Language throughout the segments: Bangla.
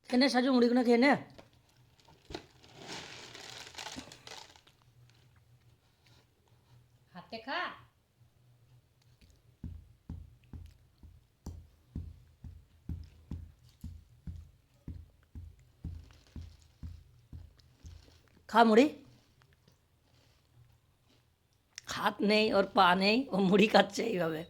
খেয়ে নে সাজু, মুড়িগুলো খেয়ে নে। হাতে খা। खा मुड़ी। हाथ नहीं और पा नहीं, ও মুড়ি খাচ্ছে এইভাবে।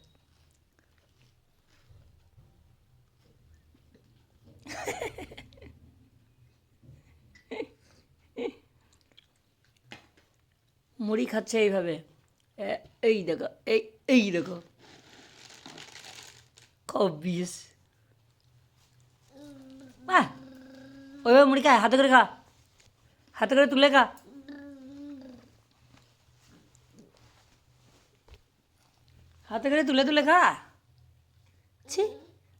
মুড়ি খাচ্ছে এইভাবে। এই দেখো, এই দেখো, খবিস। বাহ, ওইভাবে মুড়ি খায়, হাতে করে খা, হাতে করে তুলে খা, হাতে করে তুলে তুলে খা। ছি,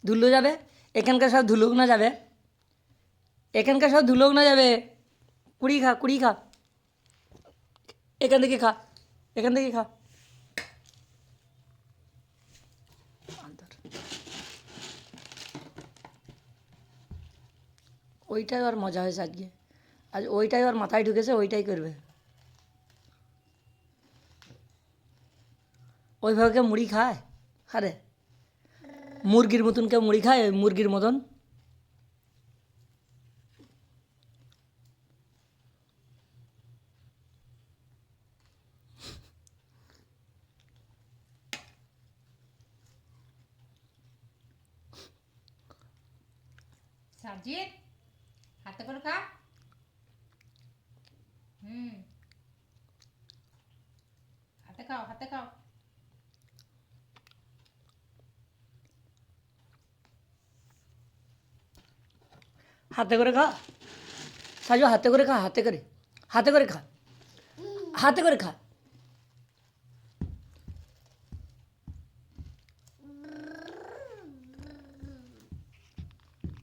ধুলো যাবে, এখানকার সব ধুলোক না যাবে, এখানকার সব ধুলোক না যাবে। কুড়ি খা, কুড়ি খা, এখান থেকে খা, এখান থেকে খা। ওইটাই ওর মজা হয়েছে আজকে, আজ ওইটাই ওর মাথায় ঢুকেছে, ওইটাই করবে। ওইভাবে কেউ মুড়ি খায়? আরে মুরগির মতন কেউ মুড়ি খায়? ওই মুরগির মতন। সাজিদ, হাতে করে খা। হুম, হাতে খাও, হাতে খাও। হাতে করে খা সাজু, হাতে করে খা, হাতে করে, হাতে করে খা, হাতে করে খা।